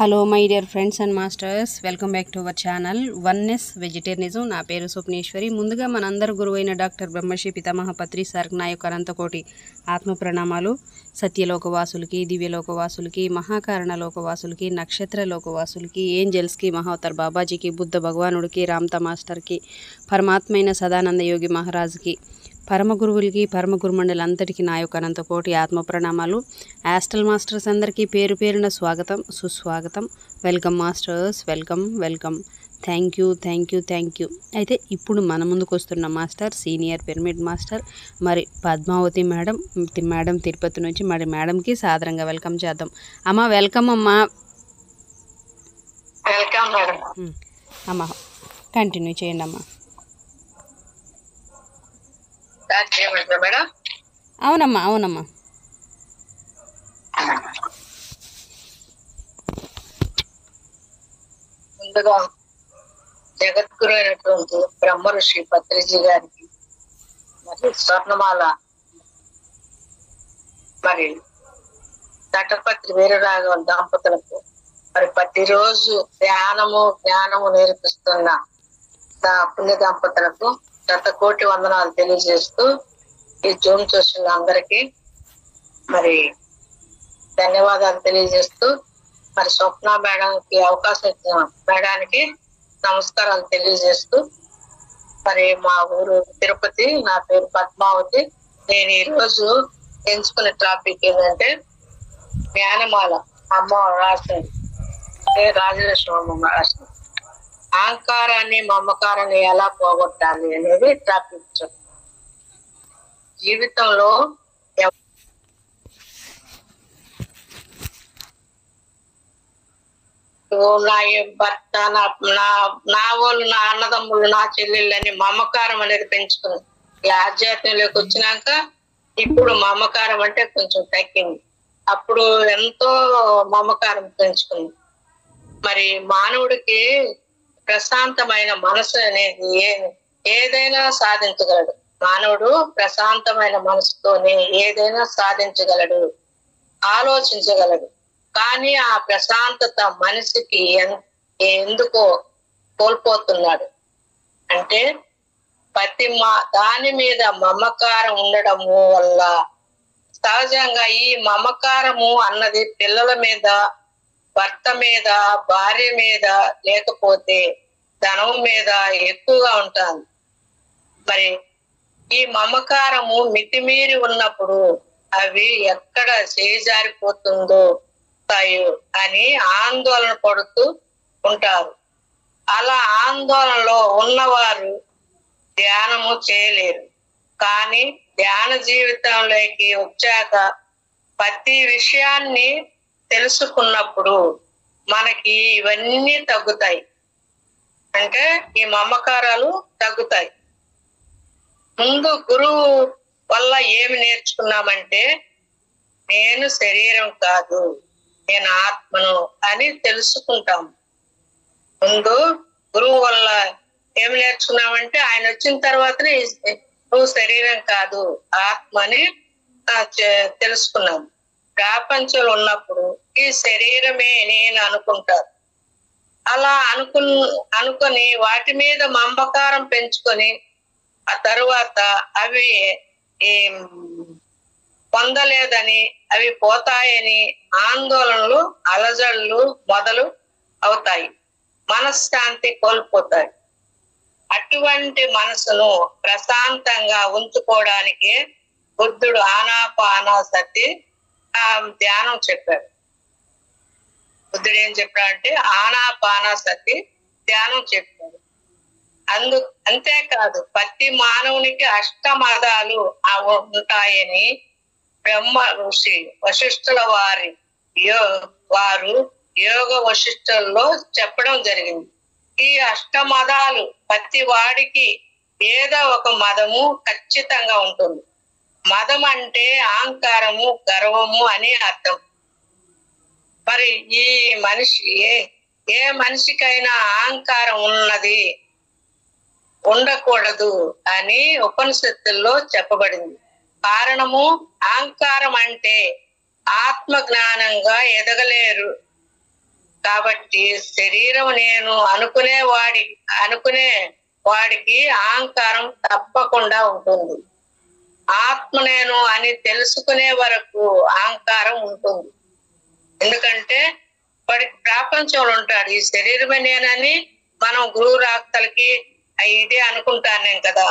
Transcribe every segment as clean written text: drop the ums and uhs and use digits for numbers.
Hello my dear friends and masters, welcome back to our channel oneness vegetarianism. నా పేరు స్వప్నేశ్వరి. ముందుగా మనందరి గురువైన డాక్టర్ బ్రహ్మశ్రీ పితామహ పత్రి సార్కి నా యొక్క అనంతకోటి ఆత్మ ప్రణామాలు. సత్యలోకవాసులకి, దివ్యలోకవాసులకి, మహాకారణ లోకవాసులకి, నక్షత్ర లోకవాసులకి, ఏంజల్స్కి, మహావతార్ బాబాజీకి, బుద్ధ భగవానుడికి, రామ్తా మాస్టర్కి, పరమాత్మైన సదానంద యోగి మహారాజ్కి, పరమ గురువులకి, పరమ గురుమండలంతటికి నా యొక్క అనంతకోటి ఆత్మ ప్రణామాలు. యాస్ట్రల్ మాస్టర్స్ అందరికీ పేరు పేరున స్వాగతం, సుస్వాగతం. Welcome masters, welcome welcome. Thank you. అయితే ఇప్పుడు మన ముందుకు వస్తున్న మాస్టర్ సీనియర్ పిరమిడ్ మాస్టర్ మరి పద్మావతి మేడం తిరుపతి నుంచి. మరి మేడంకి సాదరంగా వెల్కమ్ చేద్దాం. అమ్మ వెల్కమ్ అమ్మా. Welcome madam. అమ్మ కంటిన్యూ చేయండి అమ్మా. మేడం అవునమ్మా. ముందుగా జగద్గురు అయినటువంటి బ్రహ్మ ఋషి పత్రిజీ గారికి మరి స్వర్ణమాల మరి తటపత్రి వీరరాఘవ దంపతులకు మరి ప్రతిరోజు జ్ఞానము నేర్పిస్తున్న పుణ్య దంపతులకు శతకోటి వందనాలు తెలియజేస్తూ ఈ జూమ్ చూసిన అందరికీ మరి ధన్యవాదాలు తెలియజేస్తూ మరి స్వప్న మేడానికి అవకాశం ఇచ్చిన మేడానికి నమస్కారాలు తెలియజేస్తూ మరి మా ఊరు తిరుపతి, నా పేరు పద్మావతి. నేను ఈరోజు ఎంచుకునే టాపిక్ ఏంటంటే జ్ఞానమాల అమ్మ రాసింది, రాజలక్ష్మి అమ్మ రాసింది. అహంకారాన్ని మమకారాన్ని ఎలా పోగొట్టాలి అనేది టాపిక్. జీవితంలో నా భర్త, నా వాళ్ళు, నా అన్నదమ్ములు, నా చెల్లెళ్ళని మమకారం అనేది పెంచుకుంది. ఈ ఆధ్యాత్మంలోకి వచ్చినాక ఇప్పుడు మమకారం అంటే కొంచెం తగ్గింది. అప్పుడు ఎంతో మమకారం పెంచుకుంది. మరి మానవుడికి ప్రశాంతమైన మనసు అనేది ఏదైనా సాధించగలడు. మానవుడు ప్రశాంతమైన మనసుతోనే ఏదైనా సాధించగలడు, ఆలోచించగలడు. కానీ ఆ ప్రశాంతత మనిషికి ఎందుకో కోల్పోతున్నాడు అంటే దాని మీద మమకారం ఉండడము వల్ల. సహజంగా ఈ మమకారము అన్నది పిల్లల మీద, భర్త మీద, భార్య మీద, లేకపోతే ధనం మీద ఎక్కువగా ఉంటుంది. మరి ఈ మమకారము మితిమీరి ఉన్నప్పుడు అవి ఎక్కడ చేజారిపోతుందో అని ఆందోళన పడుతూ ఉంటారు. అలా ఆందోళనలో ఉన్నవారు ధ్యానము చేయలేరు. కానీ ధ్యాన జీవితంలోకి వచ్చాక ప్రతి విషయాన్ని తెలుసుకున్నప్పుడు మనకి ఇవన్నీ తగ్గుతాయి. అంటే ఈ మమకారాలు తగ్గుతాయి. ముందు గురువు వల్ల ఏమి నేర్చుకున్నామంటే నేను శరీరం కాదు, నేను ఆత్మను అని తెలుసుకుంటాం. ముందు గురువు వల్ల ఏమి నేర్చుకున్నామంటే ఆయన వచ్చిన తర్వాతనే నువ్వు శరీరం కాదు, ఆత్మని తెలుసుకున్నాం. ప్రపంచంలో ఉన్నప్పుడు ఈ శరీరమే నేను అనుకుంటారు. అలా అనుకొని వాటి మీద మమకారం పెంచుకొని ఆ తరువాత అవి పొందలేదని, అవి పోతాయని ఆందోళనలు, అలజడులు మొదలు అవుతాయి. మనశ్శాంతి కోల్పోతాయి. అటువంటి మనసును ప్రశాంతంగా ఉంచుకోవడానికి బుద్ధుడు ఆనాపానసతి ధ్యానం చెప్పాడు. బుద్ధుడు ఏం చెప్పాడంటే ఆనాపానసతి ధ్యానం చెప్పాడు. అంతేకాదు ప్రతి మానవునికి అష్టమదాలు ఉంటాయని బ్రహ్మ ఋషి వశిష్ఠుల వారు యోగ వశిష్ఠుల్లో చెప్పడం జరిగింది. ఈ అష్టమదాలు ప్రతి వాడికి ఏదో ఒక మదము ఖచ్చితంగా ఉంటుంది. మదం అంటే అహంకారము, గర్వము అని అర్థం. మరి ఈ మనిషి ఏ మనిషికైనా అహంకారం ఉండకూడదు అని ఉపనిషత్తుల్లో చెప్పబడింది. కారణము అహంకారం అంటే ఆత్మ జ్ఞానంగా ఎదగలేరు. కాబట్టి శరీరం నేను అనుకునే వాడికి అహంకారం తప్పకుండా ఉంటుంది. ఆత్మ నేను అని తెలుసుకునే వరకు అహంకారం ఉంటుంది. ఎందుకంటే వాడికి ప్రపంచంలో ఉంటాడు. ఈ శరీరమే నేనని మనం గురువు రాక్తలకి ఇదే అనుకుంటాను కదా.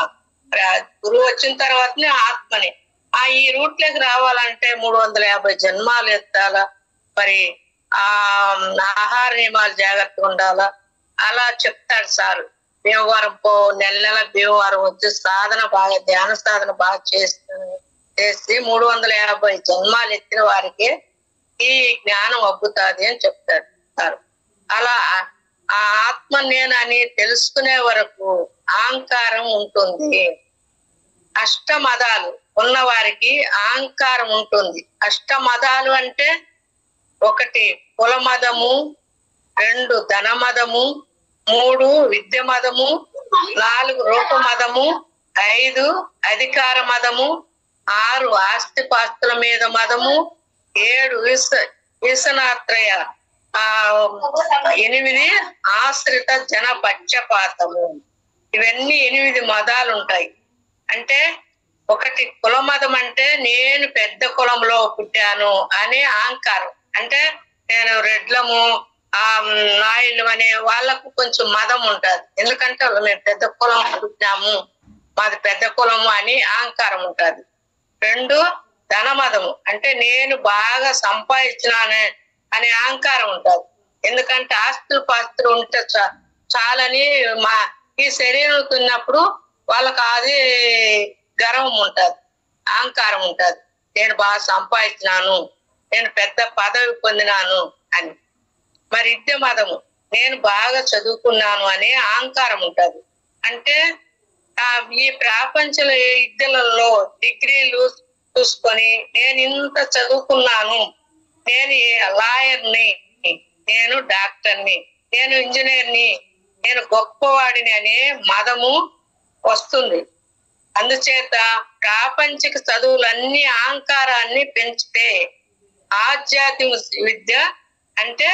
గురువు వచ్చిన తర్వాతనే ఆత్మని ఈ రూట్లోకి రావాలంటే 350 జన్మాలు ఎత్తాలా, మరి ఆహార నియమాలు జాగ్రత్తగా ఉండాలా. అలా చెప్తాడు సార్. భీమవరం నెల భీమవరం వచ్చి ధ్యాన సాధన బాగా చేసి 350 జన్మాలు ఎత్తిన వారికి ఈ జ్ఞానం అబ్బుతాది అని చెప్తాడు సార్. అలా ఆ ఆత్మ నేనని తెలుసుకునే వరకు అహంకారం ఉంటుంది. అష్టమదాలు ఉన్న వారికి అహంకారం ఉంటుంది. అష్టమదాలు అంటే 1 కుల మదము, 2 ధన మదము, 3 విద్య మదము, 4 రూప మదము, 5 అధికార మదము, 6 ఆస్తిపాస్తుల మీద మదము, 7 వ్యసనాత్రయ, 8 ఆశ్రిత జన పక్షపాతము. ఇవన్నీ 8 మదాలు ఉంటాయి. అంటే 1 కుల మదం అంటే నేను పెద్ద కులంలో పుట్టాను అనే అహంకారం. అంటే నేను రెడ్లము నాయుళ్ళు అనే వాళ్ళకు కొంచెం మదం ఉంటుంది. ఎందుకంటే మేము పెద్ద కులం పుట్టాము, మాది పెద్ద కులము అని అహంకారం ఉంటుంది. 2 ధన మదము అంటే నేను బాగా సంపాదించినానే అనే అహంకారం ఉంటుంది. ఎందుకంటే పాస్తులు ఉంటే చాలని ఈ శరీరం తిన్నప్పుడు వాళ్ళకి అది గర్వం ఉంటుంది, అహంకారం ఉంటుంది. నేను బాగా సంపాదించినాను, నేను పెద్ద పదవి పొందినాను అని. మరి విద్య మదము నేను బాగా చదువుకున్నాను అనే అహంకారం ఉంటుంది. అంటే ఈ ప్రపంచంలో విద్యలలో డిగ్రీలు చూసుకొని నేను ఇంత చదువుకున్నాను, నేను లాయర్ని, నేను డాక్టర్ని, నేను ఇంజనీర్ని, నేను గొప్పవాడిని అనే మదము వస్తుంది. అందుచేత ప్రాపంచిక చదువులన్నీ అహంకారాన్ని పెంచితే ఆధ్యాత్మిక విద్య అంటే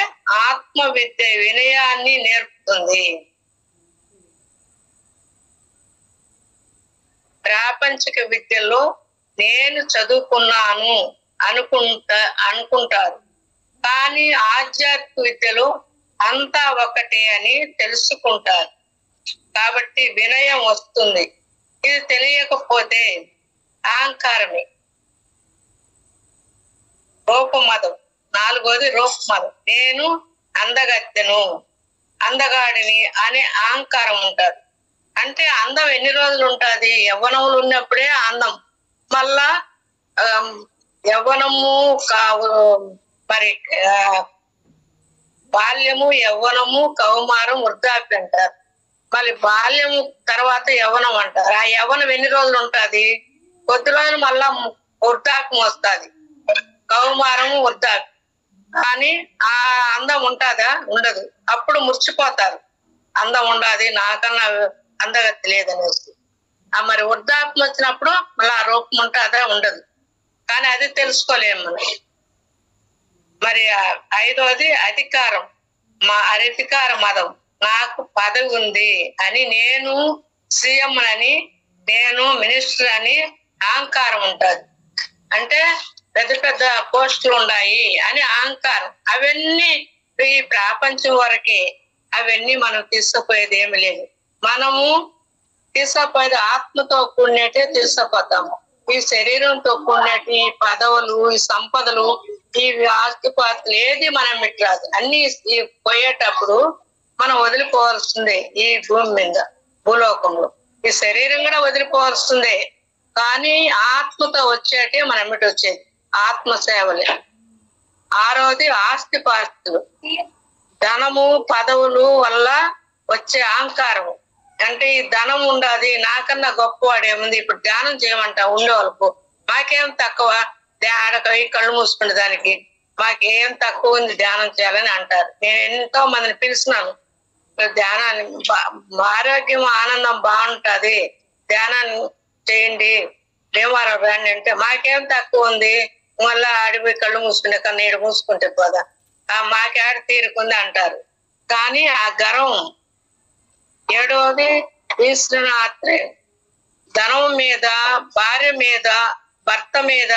ఆత్మ విద్య వినయాన్ని నేర్పుతుంది. ప్రాపంచిక విద్యలో నేను చదువుకున్నాను అనుకుంటారు, కానీ ఆధ్యాత్మిక విద్యలో అంతా ఒకటే అని తెలుసుకుంటారు. కాబట్టి వినయం వస్తుంది. ఇది తెలియకపోతే అహంకారమే. రూపమదం 4వది రూపమదం. నేను అందగత్తెను, అందగాడిని అనే అహంకారం ఉంటారు. అంటే అందం ఎన్ని రోజులు ఉంటుంది? యవ్వనములు ఉన్నప్పుడే అందం. మళ్ళా యవ్వనము మరి బాల్యము, యవ్వనము, కౌమారం, వృద్ధాప్యం అంటారు. మళ్ళీ బాల్యము తర్వాత యవ్వనం అంటారు. ఆ యవ్వనం ఎన్ని రోజులు ఉంటుంది? కొద్ది రోజులు మళ్ళా వృద్ధాప్యం వస్తుంది, కౌమారము, వృద్ధాప్యం. కానీ ఆ అందం ఉంటుందా? ఉండదు. అప్పుడు ముర్చిపోతారు. అందం ఉండదు, నాకన్నా అందగతి లేదనేసి. మరి వృద్ధాప్యం వచ్చినప్పుడు మళ్ళీ ఆ రూపం ఉంటుందా? ఉండదు. కానీ అది తెలుసుకోలేము మనం. మరి 5వది అధికారం, అధికార మదం. నాకు పదవి ఉంది అని, నేను సీఎం అని, నేను మినిస్టర్ అని అహంకారం ఉంటుంది. అంటే పెద్ద పెద్ద పోస్టులు ఉన్నాయి అని అహంకారం. అవన్నీ ఈ ప్రపంచం వరకే. అవన్నీ మనం తీసుకుపోయేది ఏమి లేదు. మనము తీసుకుపోయేది ఆత్మతో కూడినట్టే తీసుకుపోతాము. ఈ శరీరంతో కూడినట్టు ఈ పదవులు, ఈ సంపదలు, ఈ ఆస్తిపాస్తులు ఏది మనం మిట్రాదు. అన్ని పోయేటప్పుడు మనం వదిలిపోవాల్సిందే. ఈ భూమి మీద, భూలోకంలో ఈ శరీరం కూడా వదిలిపోవాల్సిందే. కానీ ఆత్మతో వచ్చేటే మనం ఎమ్మిటి వచ్చేది ఆత్మ సేవలే. 6వది ఆస్తిపాస్తులు. ధనము, పదవులు వల్ల వచ్చే అహంకారం. అంటే ఈ ధనం ఉండదు, నాకన్నా గొప్పవాడు ఏముంది. ఇప్పుడు ధ్యానం చేయమంట ఉండేవాళ్ళకు, మాకేం తక్కువ, కళ్ళు మూసుకునే దానికి మాకేం తక్కువ ఉంది ధ్యానం చేయాలని అంటారు. నేను ఎంతో మందిని పిలిచినాను, ధ్యానాన్ని ఆరోగ్యం ఆనందం బాగుంటది, ధ్యానాన్ని చేయండి, భీమవరం రండి అంటే మాకేం తక్కువ ఉంది, మళ్ళా ఆడిపోయి కళ్ళు మూసుకునే కన్నా ఈడు మూసుకుంటే పోదా మాకేడ తీరుకుంది అంటారు. కానీ ఆ గర్వం. ఏడవది విశ్వనాథ్రే, ధనం మీద, భార్య మీద, భర్త మీద,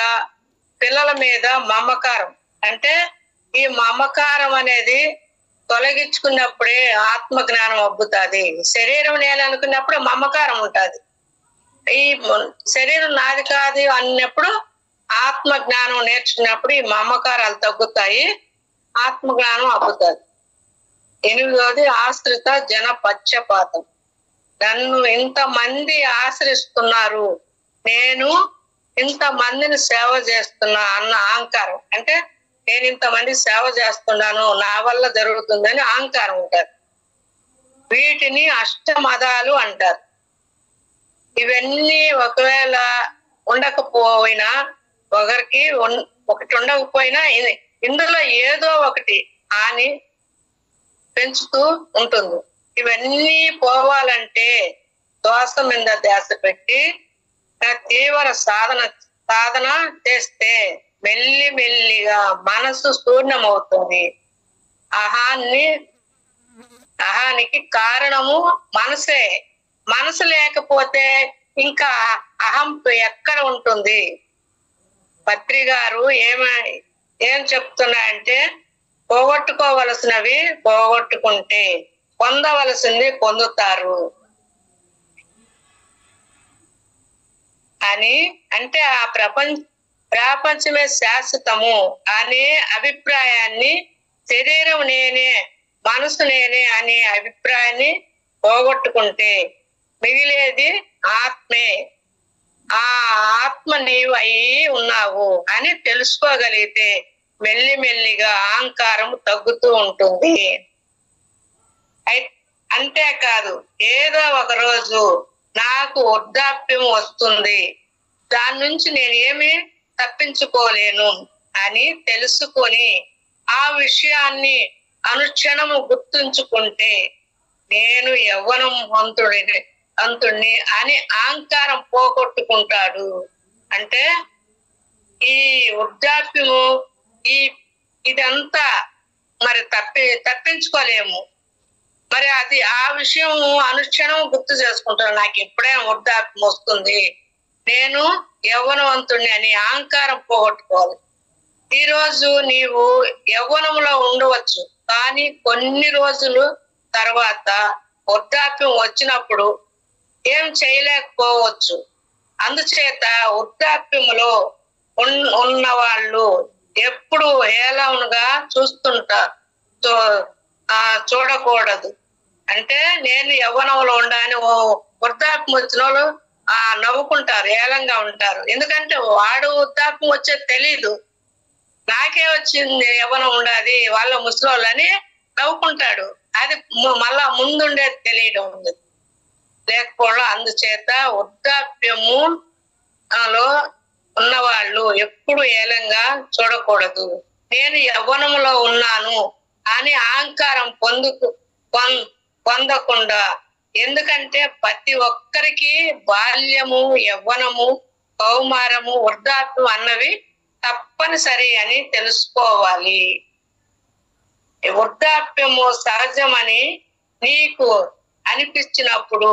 పిల్లల మీద మమకారం. అంటే ఈ మమకారం అనేది తొలగించుకున్నప్పుడే ఆత్మ జ్ఞానం అబ్బుతుంది. శరీరం నేను అనుకున్నప్పుడు మమకారం ఉంటుంది. ఈ శరీరం నాది కాదు అన్నప్పుడు ఆత్మ జ్ఞానం నేర్చుకున్నప్పుడు ఈ మమకారాలు తగ్గుతాయి, ఆత్మ జ్ఞానం అబ్బుతుంది. 8వది ఆశ్రిత జన పక్షపాతం. నన్ను ఇంతమంది ఆశ్రయిస్తున్నారు, నేను ఇంతమందిని సేవ చేస్తున్నా అన్న అహంకారం. అంటే నేను ఇంతమంది సేవ చేస్తున్నాను, నా వల్ల జరుగుతుందని అహంకారం ఉంటారు. వీటిని అష్టమదాలు అంటారు. ఇవన్నీ ఒకవేళ ఉండకపోయినా, ఒకరికి ఒకటి ఉండకపోయినా ఇందులో ఏదో ఒకటి అని పెంచుతూ ఉంటుంది. ఇవన్నీ పోవాలంటే దోస మీద ధ్యాస పెట్టి తీవ్ర సాధన చేస్తే మెల్లి మెల్లిగా మనసు శూన్యమవుతుంది. అహానికి కారణము మనసే. మనసు లేకపోతే ఇంకా అహం ఎక్కడ ఉంటుంది? పత్రి గారు ఏం చెప్తున్నాయంటే, పోగొట్టుకోవలసినవి పోగొట్టుకుంటే పొందవలసింది పొందుతారు అని. అంటే ఆ ప్రపంచమే శాశ్వతము అనే అభిప్రాయాన్ని, శరీరం నేనే, మనసు నేనే అనే అభిప్రాయాన్ని పోగొట్టుకుంటే మిగిలేది ఆత్మే. ఆ ఆత్మ నీవు అయి ఉన్నావు అని తెలుసుకోగలిగితే మెల్లిమెల్లిగా అహంకారం తగ్గుతూ ఉంటుంది. అంతేకాదు, ఏదో ఒక రోజు నాకు వృద్ధాప్యం వస్తుంది, దాని నుంచి నేనేమి తప్పించుకోలేను అని తెలుసుకొని ఆ విషయాన్ని అనుక్షణము గుర్తుంచుకుంటే నేను యవ్వనం అంతుడిని అని అహంకారం పోగొట్టుకుంటాడు. అంటే ఈ వృద్ధాప్యము ఇదంతా మరి తప్పించుకోలేము. మరి అది ఆ విషయం అనుక్షణం గుర్తు చేసుకుంటాను, నాకు ఎప్పుడైనా వృద్ధాప్యం వస్తుంది, నేను యవ్వనవంతుడిని అని అహంకారం పోగొట్టుకోవాలి. ఈరోజు నీవు యవ్వనంలో ఉండవచ్చు, కానీ కొన్ని రోజులు తర్వాత వృద్ధాప్యం వచ్చినప్పుడు ఏం చేయలేకపోవచ్చు. అందుచేత వృద్ధాప్యములో ఉన్న వాళ్ళు ఎప్పుడు హేళనగా చూడకూడదు. అంటే నేను యవ్వనంలో ఉండని వృద్ధాప్యం వచ్చిన వాళ్ళు నవ్వుకుంటారు, ఏలంగా ఉంటారు. ఎందుకంటే వాడు వృద్ధాప్యం వచ్చేది తెలీదు, నాకే వచ్చింది యవ్వనం ఉండదు వాళ్ళ ముసలోళ్ళని నవ్వుకుంటాడు. అది మళ్ళా ముందుండేది తెలియడం ఉంది లేకపోవడం. అందుచేత వృద్ధాప్యము లో ఉన్నవాళ్ళు ఎప్పుడు ఏలంగా చూడకూడదు. నేను యవ్వనంలో ఉన్నాను అని అహంకారం పొందకుండా. ఎందుకంటే ప్రతి ఒక్కరికి బాల్యము, యవ్వనము, కౌమారము, వృద్ధాప్యం అన్నవి తప్పనిసరి అని తెలుసుకోవాలి. వృద్ధాప్యము సహజమని నీకు అనిపించినప్పుడు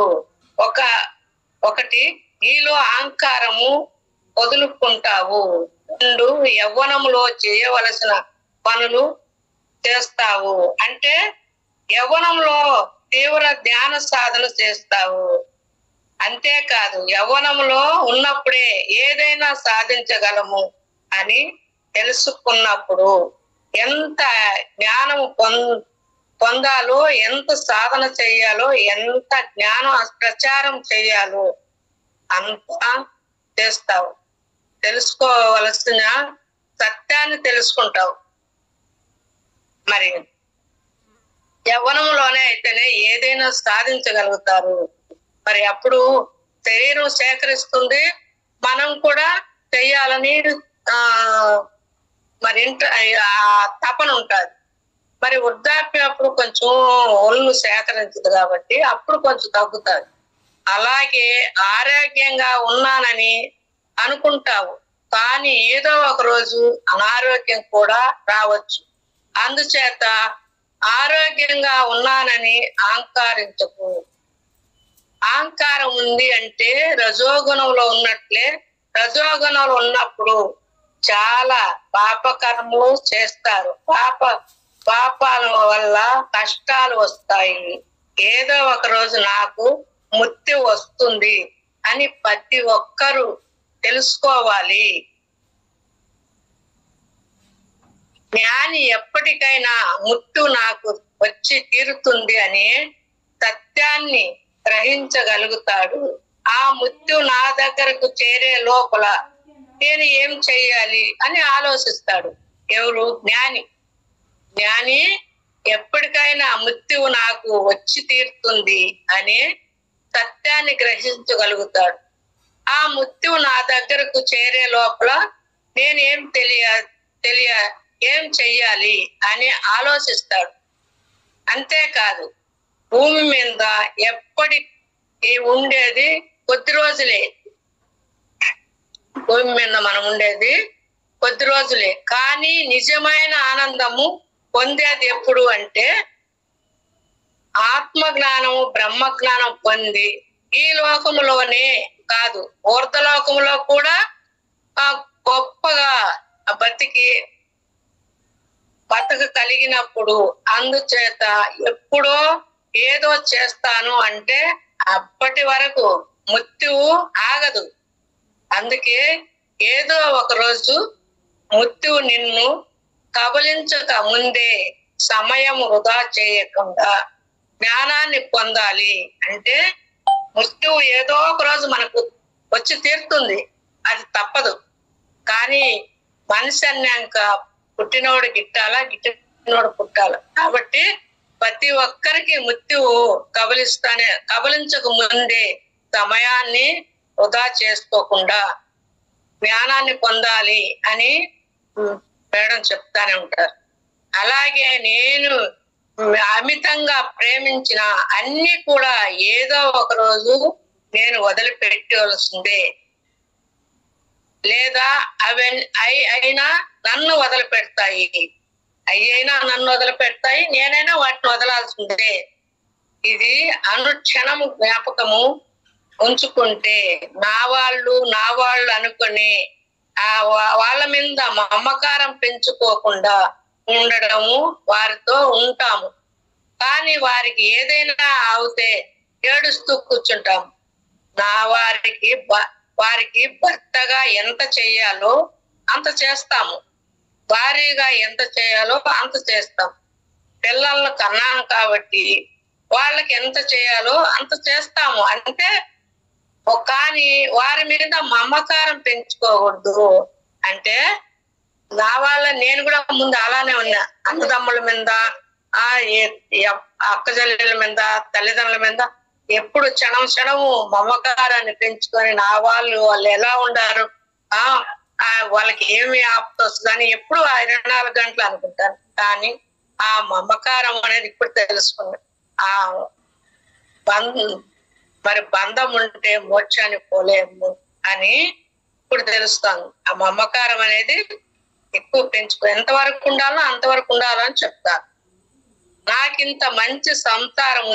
ఒకటి నీలో అహంకారము వదులుకుంటావు. 2 యవ్వనంలో చేయవలసిన పనులు చేస్తావు. అంటే యవ్వనంలో తీవ్ర ధ్యాన సాధన చేస్తావు. అంతేకాదు, యవ్వనంలో ఉన్నప్పుడే ఏదైనా సాధించగలము అని తెలుసుకున్నప్పుడు ఎంత జ్ఞానము పొందాలో, ఎంత సాధన చెయ్యాలో, ఎంత జ్ఞానం ప్రచారం చెయ్యాలో అంతా చేస్తావు. తెలుసుకోవలసిన సత్యాన్ని తెలుసుకుంటావు. మరి యవ్వనంలోనే అయితేనే ఏదైనా సాధించగలుగుతారు. మరి అప్పుడు శరీరం సేకరిస్తుంది, మనం కూడా చెయ్యాలని మరి తపన ఉంటుంది. మరి వృద్ధాప్యం అప్పుడు కొంచెం ఒళ్ళు సేకరించదు కాబట్టి అప్పుడు కొంచెం తగ్గుతుంది. అలాగే ఆరోగ్యంగా ఉన్నానని అనుకుంటావు, కానీ ఏదో ఒక రోజు అనారోగ్యం కూడా రావచ్చు. అందుచేత ఆరోగ్యంగా ఉన్నానని అహంకారించకు. అహంకారం ఉంది అంటే రజోగుణంలో ఉన్నట్లే. రజోగుణంలో ఉన్నప్పుడు చాలా పాపకర్మలు చేస్తారు. పాపాల వల్ల కష్టాలు వస్తాయి. ఏదో ఒక రోజు నాకు ముక్తి వస్తుంది అని ప్రతి ఒక్కరూ తెలుసుకోవాలి. జ్ఞాని ఎప్పటికైనా ముక్తి నాకు వచ్చి తీరుతుంది అనే సత్యాన్ని గ్రహించగలుగుతాడు. ఆ ముక్తి నా దగ్గరకు చేరే లోపల నేను ఏం చెయ్యాలి అని ఆలోచిస్తాడు. ఎవరు? జ్ఞాని. జ్ఞాని ఎప్పటికైనా ముక్తి నాకు వచ్చి తీరుతుంది అనే సత్యాన్ని గ్రహించగలుగుతాడు. ఆ ముక్తి నా దగ్గరకు చేరే లోపల నేను ఏం చెయ్యాలి అని ఆలోచిస్తాడు. అంతేకాదు, భూమి మీద ఎప్పటికీ ఉండేది కొద్ది రోజులే. భూమి మీద మనం ఉండేది కొద్ది రోజులే. కానీ నిజమైన ఆనందము పొందేది ఎప్పుడు అంటే ఆత్మజ్ఞానము బ్రహ్మజ్ఞానం పొంది ఈ లోకములోనే కాదు, ఊర్ధలోకములో కూడా గొప్పగా బతకగలిగినప్పుడు. అందుచేత ఎప్పుడో ఏదో చేస్తాను అంటే అప్పటి వరకు మృత్యువు ఆగదు. అందుకే ఏదో ఒక రోజు మృత్యువు నిన్ను కబలించక ముందే సమయం వృధా చేయకుండా జ్ఞానాన్ని పొందాలి. అంటే మృత్యువు ఏదో ఒక రోజు మనకు వచ్చి తీరుతుంది, అది తప్పదు. కానీ మనిషి అన్నాక పుట్టినోడు గిట్టాలా, గిట్టినోడు పుట్టాల. కాబట్టి ప్రతి ఒక్కరికి మృత్యువు కబలించక ముందే సమయాన్ని వృధా చేసుకోకుండా జ్ఞానాన్ని పొందాలి అని మేడం చెప్తానే ఉంటారు. అలాగే నేను అమితంగా ప్రేమించిన అన్ని కూడా ఏదో ఒక రోజు నేను వదిలిపెట్టవలసిందే, లేదా అయినా నన్ను వదిలిపెడతాయి. అయినా నన్ను వదిలిపెడతాయి, నేనైనా వాటిని వదలాల్సిందే. ఇది అనుక్షణము జ్ఞాపకము ఉంచుకుంటే నా వాళ్ళు అనుకుని వాళ్ళ మీద మమకారం పెంచుకోకుండా ఉండడము, వారితో ఉంటాము. కానీ వారికి ఏదైనా అవుతే ఏడుస్తూ కూర్చుంటాము. వారికి భర్తగా ఎంత చెయ్యాలో అంత చేస్తాము, భారీగా ఎంత చేయాలో అంత చేస్తాం. పిల్లలను కన్నాం కాబట్టి వాళ్ళకి ఎంత చేయాలో అంత చేస్తాము. అంటే కానీ వారి మీద మమకారం పెంచుకోకూడదు. అంటే నా వాళ్ళ నేను కూడా ముందు అలానే ఉన్నా. అన్నదమ్ముల మీద, అక్క చెల్లెల మీద, తల్లిదండ్రుల మీద ఎప్పుడు క్షణము మమకారాన్ని పెంచుకొని నా వాళ్ళు ఎలా ఉండారు, వాళ్ళకి ఏమి ఆపద వస్తుందని ఎప్పుడు 24 గంటలు అనుకుంటాను. కానీ ఆ మమకారం అనేది ఇప్పుడు తెలుసుకున్నాను. మరి బంధం ఉంటే మోక్షాన్ని పోలేము అని ఇప్పుడు తెలుస్తాను. ఆ మమకారం అనేది ఎక్కువ పెంచుకో, ఎంతవరకు ఉండాలో అంతవరకు ఉండాలని చెప్తాను. నాకింత మంచి సంసారం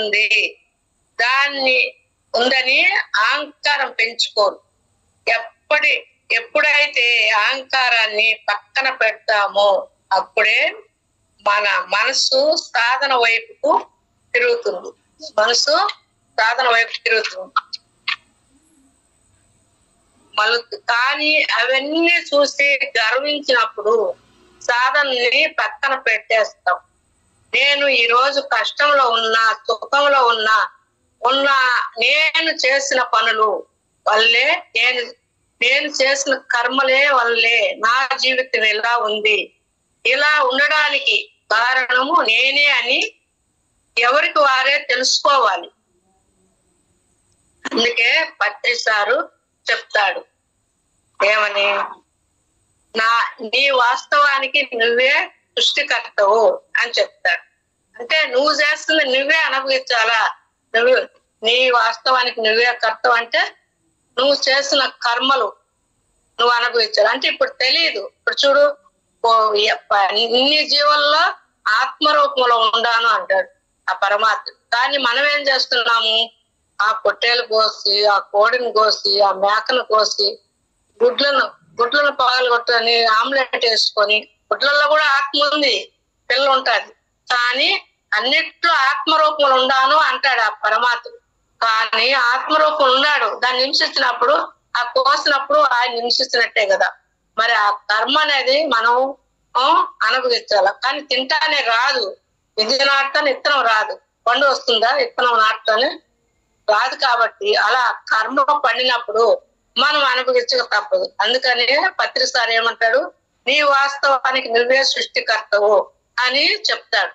ఉందని అహంకారం పెంచుకోరు. ఎప్పుడైతే అహంకారాన్ని పక్కన పెడతామో అప్పుడే మన మనసు సాధన వైపుకు తిరుగుతుంది. కానీ అవన్నీ చూసి గర్వించినప్పుడు సాధనని పక్కన పెట్టేస్తాం. నేను ఈ రోజు కష్టంలో ఉన్నా, సుఖంలో ఉన్నా నేను చేసిన పనులు వల్లే, నేను చేసిన కర్మలే వల్లే నా జీవితం ఎలా ఉంది, ఇలా ఉండడానికి కారణము నేనే అని ఎవరికి వారే తెలుసుకోవాలి. అందుకే పత్రి సారు చెప్తాడు ఏమని, నీ వాస్తవానికి నువ్వే సృష్టికర్తవు అని చెప్తాడు. అంటే నువ్వు చేస్తుంది నువ్వే అనుభవించాలా, నీ వాస్తవానికి నువ్వే కర్తవు అంటే నువ్వు చేసిన కర్మలు నువ్వు అనుభవించాలి. అంటే ఇప్పుడు తెలియదు. ఇప్పుడు చూడు, ఇన్ని జీవుల్లో ఆత్మరూపంలో ఉండాను అంటాడు ఆ పరమాత్మ. కానీ మనం ఏం చేస్తున్నాము? ఆ పొట్టేలు కోసి, ఆ కోడిని కోసి, ఆ మేకను కోసి, గుడ్లను పగలగొట్టని ఆమ్లెట్ వేసుకొని, గుడ్లలో కూడా ఆత్మ ఉంది, పిల్ల ఉంటది. కానీ అన్నిట్లో ఆత్మరూపంలో ఉండాను అంటాడు ఆ పరమాత్మ. కానీ ఆత్మరూపం ఉన్నాడు. దాన్ని హింసించినప్పుడు, ఆ కోసినప్పుడు ఆయన హింసించినట్టే కదా. మరి ఆ కర్మ అనేది మనం అనుభవించాల. కానీ తింటానే రాదు. విద్య నాటుతానే విత్తనం రాదు. పండు వస్తుందా విత్తనం నాటుతానే రాదు. కాబట్టి అలా కర్మ పండినప్పుడు మనం అనుభవించక తప్పదు. అందుకని పత్రి సార్ ఏమంటాడు? నీ వాస్తవానికి నువ్వే సృష్టికర్తవు అని చెప్తాడు.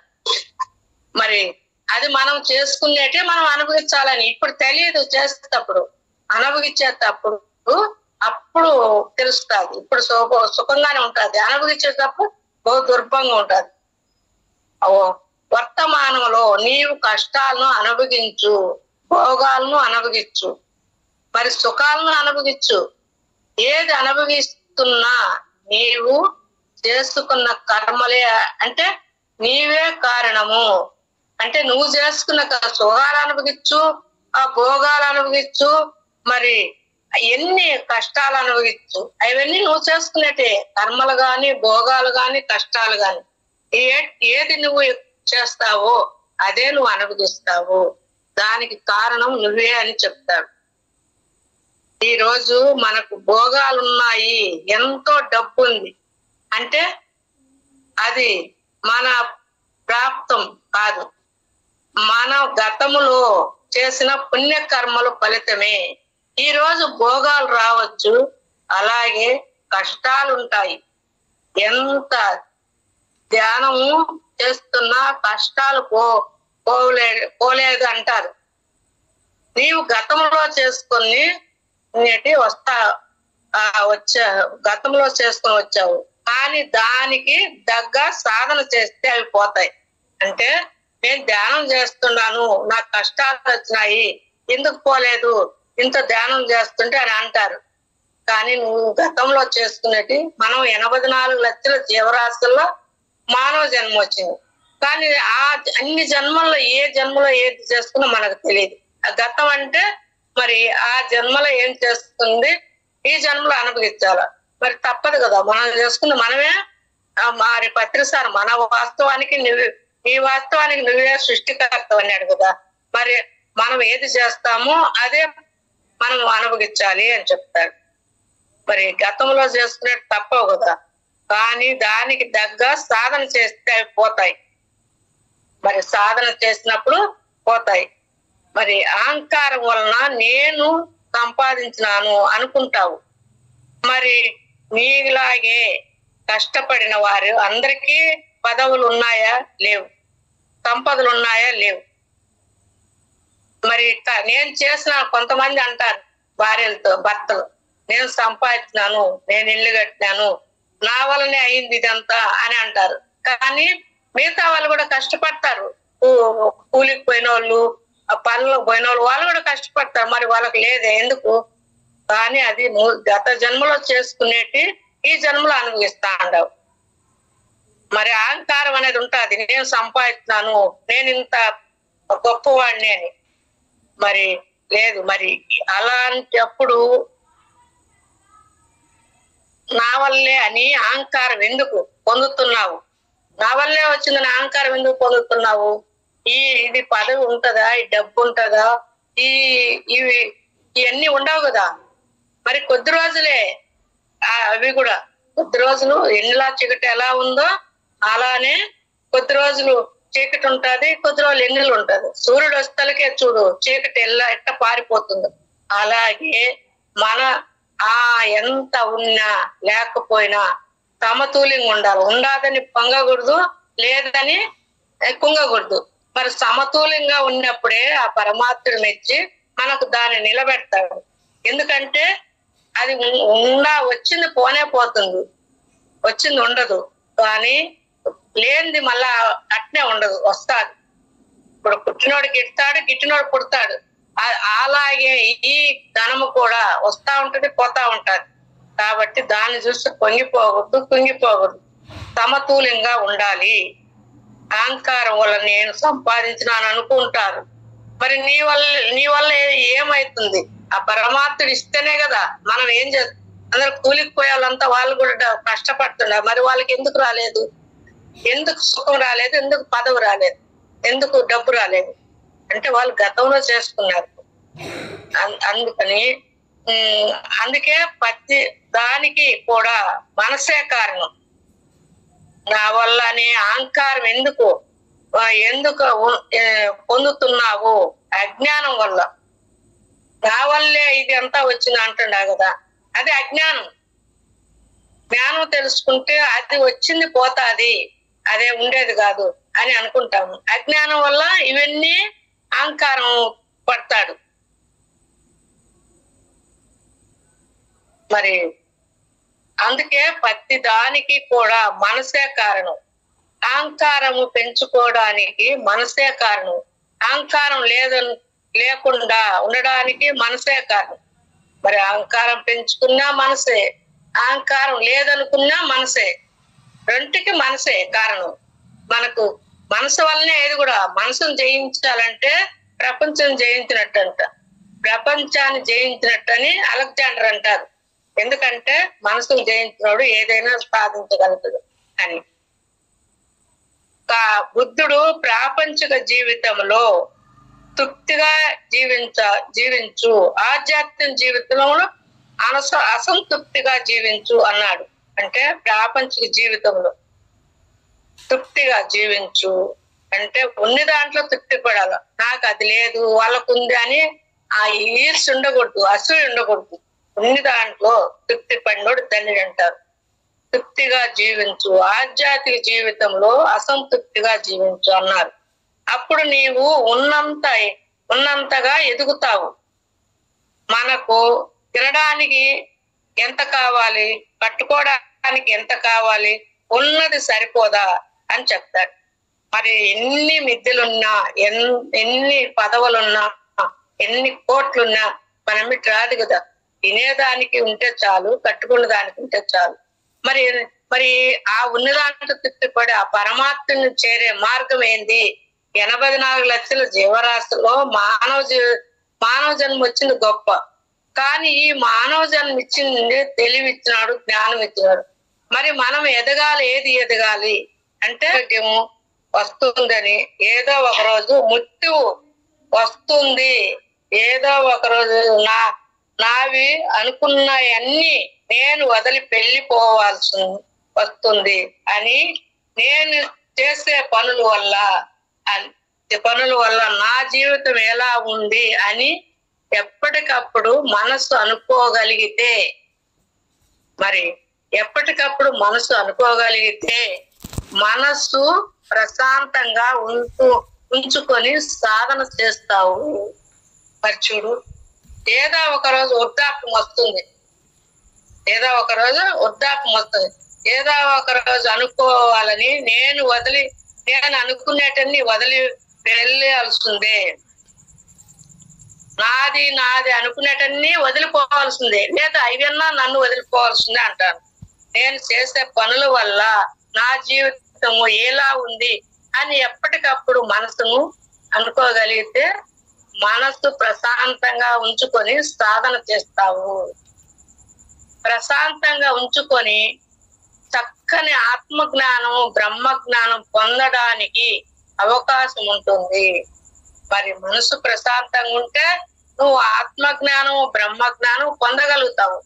మరి అది మనం చేసుకునేటే మనం అనుభవించాలని ఇప్పుడు తెలియదు. చేసేటప్పుడు, అనుభవించేటప్పుడు అప్పుడు తెలుస్తుంది. ఇప్పుడు సుఖంగానే ఉంటుంది. అనుభవించేటప్పుడు బహు దుర్భంగా ఉంటుంది. వర్తమానంలో నీవు కష్టాలను అనుభవించు, భోగాలను అనుభవించు, మరి సుఖాలను అనుభవించు. ఏది అనుభవిస్తున్నా నీవు చేసుకున్న కర్మలే. అంటే నీవే కారణము. అంటే నువ్వు చేసుకున్న సుఖాలు అనుభవించు, ఆ భోగాలు అనుభవించు, మరి ఎన్ని కష్టాలు అనుభవించు. అవన్నీ నువ్వు చేసుకునేటే. కర్మలు గాని, భోగాలు గాని, కష్టాలు గాని ఏది నువ్వు చేస్తావో అదే నువ్వు అనుభవిస్తావు. దానికి కారణం నువ్వే అని చెప్తాడు. ఈ రోజు మనకు భోగాలు ఉన్నాయి, ఎంతో డబ్బు ఉంది అంటే అది మన ప్రాప్తం కాదు, మన గతములో చేసిన పుణ్యకర్మల ఫలితమే. ఈ రోజు భోగాలు రావచ్చు, అలాగే కష్టాలు ఉంటాయి. ఎంత ధ్యానము చేస్తున్నా కష్టాలు పోలేదు అంటారు. నీవు గతంలో చేసుకొని గతంలో చేసుకొని వచ్చావు, కానీ దానికి దగ్గ సాధన చేస్తే అవి పోతాయి. అంటే నేను ధ్యానం చేస్తున్నాను, నాకు కష్టాలు వచ్చినాయి, ఎందుకు పోలేదు, ఇంత ధ్యానం చేస్తుంటే అని అంటారు. కానీ నువ్వు గతంలో చేసుకునేటి, మనం 84 లక్షల జీవరాశుల్లో మానవ జన్మ వచ్చింది. కానీ ఆ అన్ని జన్మల్లో ఏ జన్మలో ఏది చేసుకున్నా మనకు తెలియదు. ఆ గతం అంటే మరి ఆ జన్మలో ఏం చేస్తుంది, ఈ జన్మలో అనుభవించాల. మరి తప్పదు కదా, మనం చేసుకున్న మనమే. మరి పత్రిసారి మన వాస్తవానికి ఈ వాస్తవానికి నువ్వే సృష్టికర్త అన్నాడు కదా. మరి మనం ఏది చేస్తామో అదే మనం అనుభవించాలి అని చెప్తాడు. మరి గతంలో చేసుకునే తప్పవు కదా, కానీ దానికి దగ్గ సాధన చేస్తే అవి పోతాయి. మరి సాధన చేసినప్పుడు పోతాయి. మరి అహంకారం వలన నేను సంపాదించినాను అనుకుంటావు. మరి నీలాగే కష్టపడిన వారు అందరికీ పదవులు ఉన్నాయా? లేవు. సంపదలు ఉన్నాయా? లేవు. మరి నేను చేసిన కొంతమంది అంటారు భార్యలతో, భర్తలు, నేను సంపాదించినాను, నేను ఇల్లు కట్టినాను, నా వల్లనే అయింది ఇదంతా అని అంటారు. కానీ మిగతా వాళ్ళు కూడా కష్టపడతారు. కూలికి పోయిన వాళ్ళు, ఆ పనులకు పోయిన వాళ్ళు కూడా కష్టపడతారు. మరి వాళ్ళకి లేదే ఎందుకు? కానీ అది గత జన్మలో చేసుకునేటి ఈ జన్మలో అనుభవిస్తా ఉండవు. మరి అహంకారం అనేది ఉంటుంది, నేను సంపాదించినాను, నేను ఇంత గొప్పవాడిని అని. మరి లేదు. మరి అలాంటప్పుడు నా వల్లే అని అహంకారం ఎందుకు పొందుతున్నావు? నా వల్లే వచ్చిందని అహంకారం ఎందుకు పొందుతున్నావు? ఇది పదవి ఉంటదా, ఈ డబ్బు ఉంటదా, ఇవన్నీ ఉండవు కదా. మరి కొద్ది రోజులే అవి కూడా. కొద్ది రోజులు ఎన్నిలా చీకటి ఎలా ఉందో అలానే కొద్ది రోజులు చీకటి ఉంటది, కొద్ది రోజులు ఎన్నిలు ఉంటది. సూర్యుడు వస్తలకే చూడు చీకటి ఎట్ట పారిపోతుందో, అలాగే మన ఎంత ఉన్నా లేకపోయినా సమతుల్యంగా ఉండాలి. ఉండాదని పొంగకూడదు, లేదని కుంగకూడదు. మరి సమతుల్యంగా ఉన్నప్పుడే ఆ పరమాత్ముడు మెచ్చి మనకు దాన్ని నిలబెడతాడు. ఎందుకంటే అది వచ్చింది పోనే పోతుంది, వచ్చింది ఉండదు. కానీ లేనిది మళ్ళా అట్నే ఉండదు, వస్తాడు. ఇప్పుడు పుట్టినోడికి ఇస్తాడు, గిట్టినోడు పుడతాడు. అలాగే ఈ ధనము కూడా వస్తా ఉంటది, పోతా ఉంటది. కాబట్టి దాన్ని చూసి పొంగిపోకూడదు, కుంగిపోకూడదు, సమతుల్యంగా ఉండాలి. అహంకారం వల్ల నేను సంపాదించినాను అనుకుంటారు. మరి నీ వల్ల ఏమైతుంది? ఆ పరమాత్ముడు ఇస్తేనే కదా మనం ఏం చేస్తాం. అందరు కూలికి పోయే వాళ్ళంతా వాళ్ళు కూడా కష్టపడుతున్నారు. మరి వాళ్ళకి ఎందుకు రాలేదు? ఎందుకు సుఖం రాలేదు? ఎందుకు పదవి రాలేదు? ఎందుకు డబ్బు రాలేదు? అంటే వాళ్ళు గతంలో చేసుకున్నారు. అందుకని అందుకే ప్రతి దానికి కూడా మనసే కారణం. నా వల్ల నీ అహంకారం ఎందుకు పొందుతున్నావు? అజ్ఞానం వల్ల. నా వల్లే ఇది అంతా వచ్చింది అంటున్నా కదా, అది అజ్ఞానం. జ్ఞానం తెలుసుకుంటే అది వచ్చింది పోతాది, అదే ఉండేది కాదు అని అనుకుంటాము. అజ్ఞానం వల్ల ఇవన్నీ అహంకారం పడతాడు. మరి అందుకే ప్రతి దానికి కూడా మనసే కారణం. అహంకారము పెంచుకోవడానికి మనసే కారణం. అహంకారం లేకుండా ఉండడానికి మనసే కారణం. మరి అహంకారం పెంచుకున్నా మనసే, అహంకారం లేదనుకున్నా మనసే. రెంటికి మనసే కారణం. మనకు మనసు వల్లనే ఏది కూడా. మనసును జయించాలంటే ప్రపంచం జయించినట్టంట. ప్రపంచాన్ని జయించినట్టని అలెగ్జాండర్ అంటారు. ఎందుకంటే మనసును జయించినోడు ఏదైనా సాధించగలుగుతాడు అని. బుద్ధుడు ప్రాపంచిక జీవితంలో తృప్తిగా జీవించు, ఆధ్యాత్మిక జీవితంలో అసంతృప్తిగా జీవించు అన్నాడు. అంటే ప్రాపంచిక జీవితంలో తృప్తిగా జీవించు అంటే ఉన్ని దాంట్లో తృప్తి పడాలి. నాకు అది లేదు వాళ్ళకుంది అని ఆ ఈర్ష ఉండకూడదు, అసూయ ఉండకూడదు. ఉన్ని దాంట్లో తృప్తి పడినోడు ధన్యుడు అంటారు. తృప్తిగా జీవించు, ఆధ్యాత్మిక జీవితంలో అసంతృప్తిగా జీవించు అన్నారు. అప్పుడు నీవు ఉన్నంతగా ఎదుగుతావు. మనకు తినడానికి ఎంత కావాలి, కట్టుకోవడానికి ఎంత కావాలి, ఉన్నది సరిపోదా అని చెప్తారు. మరి ఎన్ని మిద్దెలున్నా, ఎన్ని పదవులున్నా, ఎన్ని కోట్లున్నా మనమిటి రాదు కదా. తినేదానికి ఉంటే చాలు, కట్టుకున్న దానికి ఉంటే చాలు. మరి ఆ ఉన్నదాంట్లో తృప్తిపడి ఆ పరమాత్మని చేరే మార్గం ఏంది? 84 లక్షల జీవరాశుల్లో మానవ జన్మ వచ్చింది గొప్ప. కానీ ఈ మానవ జన్మ ఇచ్చింది తెలివి ఇచ్చినాడు, జ్ఞానం ఇచ్చినాడు. మరి మనం ఏది ఎదగాలి అంటే వస్తుందని, ఏదో ఒక రోజు మృత్యువు వస్తుంది, ఏదో ఒక రోజు నావి అనుకున్నవన్నీ నేను వదిలి వెళ్ళిపోవాల్సి వస్తుంది అని, నేను చేసే పనుల వల్ల నా జీవితం ఎలా ఉంది అని ఎప్పటికప్పుడు మనసు అనుకోగలిగితే, మనసు ప్రశాంతంగా ఉంచుకొని సాధన చేస్తావు. మరి చూడు, ఏదో ఒక రోజు వృద్ధాప్యం వస్తుంది, ఏదో ఒక రోజు అనుకోవాలని నేను అనుకునేటన్ని వదిలి వెళ్ళాల్సిందే. నాది అనుకునేటన్ని వదిలిపోవాల్సిందే, లేదా అవన్నా నన్ను వదిలిపోవాల్సిందే అంటాను. నేను చేసే పనుల వల్ల నా జీవితము ఎలా ఉంది అని ఎప్పటికప్పుడు మనసును అనుకోగలిగితే, మనసు ప్రశాంతంగా ఉంచుకొని సాధన చేస్తావు. ప్రశాంతంగా ఉంచుకొని చక్కని ఆత్మజ్ఞానం, బ్రహ్మజ్ఞానం పొందడానికి అవకాశం ఉంటుంది. మరి మనసు ప్రశాంతంగా ఉంటే నువ్వు ఆత్మజ్ఞానం, బ్రహ్మజ్ఞానం పొందగలుగుతావు.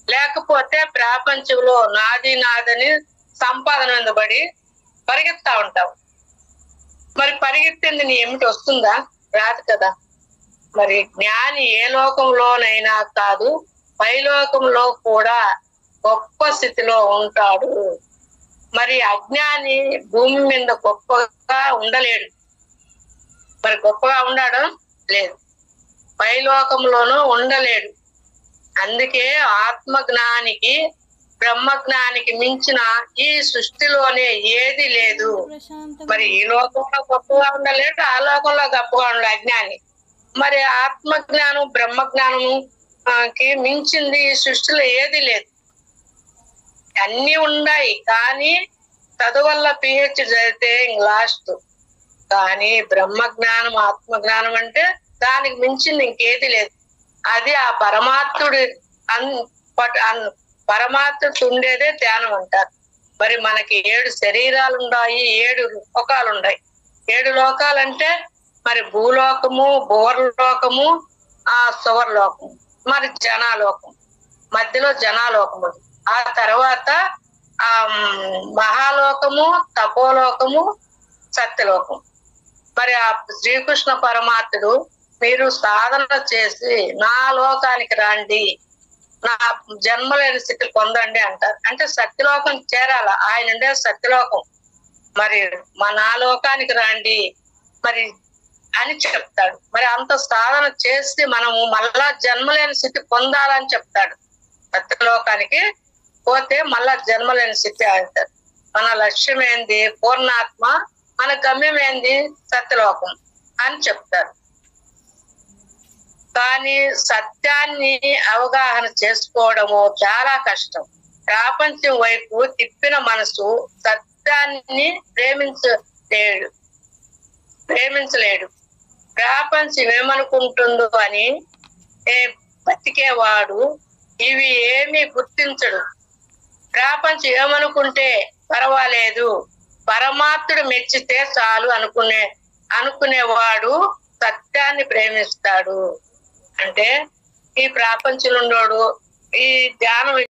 లేకపోతే ప్రపంచంలో నాదని సంపాదన మీద పడి పరిగెత్తా ఉంటావు. మరి పరిగెత్తింది నీ ఏమిటి వస్తుందా? రాదు కదా. మరి జ్ఞాని ఏ లోకంలోనైనా కాదు, పైలోకంలో కూడా గొప్ప స్థితిలో ఉంటాడు. మరి అజ్ఞాని భూమి మీద గొప్పగా ఉండలేడు. మరి గొప్పగా ఉండడం లేదు, పైలోకంలోనూ ఉండలేడు. అందుకే ఆత్మజ్ఞానికి, బ్రహ్మజ్ఞానికి మించిన ఈ సృష్టిలోనే ఏది లేదు. మరి ఈ లోకంలో గొప్పగా ఉండలేడు, ఆ లోకంలో గొప్పగా ఉండ అజ్ఞాని. మరి ఆత్మజ్ఞానం, బ్రహ్మజ్ఞానము కి మించింది ఈ సృష్టిలో ఏది లేదు. అన్ని ఉన్నాయి, కానీ చదువల్ల పిహెచ్డి చదివితే లాస్ట్. కానీ బ్రహ్మ జ్ఞానం, ఆత్మ జ్ఞానం అంటే దానికి మించింది ఇంకేది లేదు. అది ఆ పరమాత్ముడి పరమాత్ముడు ఉండేదే ధ్యానం అంటారు. మరి మనకి 7 శరీరాలు ఉన్నాయి, 7 లోకాలు ఉన్నాయి. 7 లోకాలంటే మరి భూలోకము, భువర్లోకము, సువర్లోకము, మరి జనాలోకం, మధ్యలో జనాలోకము, ఆ తర్వాత మహాలోకము, తపోలోకము, సత్యలోకం. మరి ఆ శ్రీకృష్ణ పరమాత్ముడు మీరు సాధన చేసి నా లోకానికి రండి, నా జన్మలేని స్థితి పొందండి అంటారు. అంటే సత్యలోకం చేరాల, ఆయన ఉండే సత్యలోకం. మరి నా లోకానికి రండి మరి అని చెప్తాడు. మరి అంత సాధన చేసి మనము మళ్ళా జన్మలేని స్థితి పొందాలని చెప్తాడు. సత్యలోకానికి పోతే మళ్ళా జన్మలేని స్థితి అంటారు. మన లక్ష్యం ఏంది? పూర్ణాత్మ. మన గమ్యం ఏంది? సత్యలోకం అని చెప్తారు. కానీ సత్యాన్ని అవగాహన చేసుకోవడము చాలా కష్టం. ప్రాపంచం వైపు తిప్పిన మనసు సత్యాన్ని ప్రేమించలేడు. ప్రాపంచం ఏమనుకుంటుందో అని బతికేవాడు ఇవి ఏమీ గుర్తించడు. ప్రాపంచం ఏమనుకుంటే పర్వాలేదు, పరమాత్ముడు మెచ్చితే చాలు అనుకునేవాడు సత్యాన్ని ప్రేమిస్తాడు. అంటే ఈ ప్రపంచంలో ఈ ధ్యానం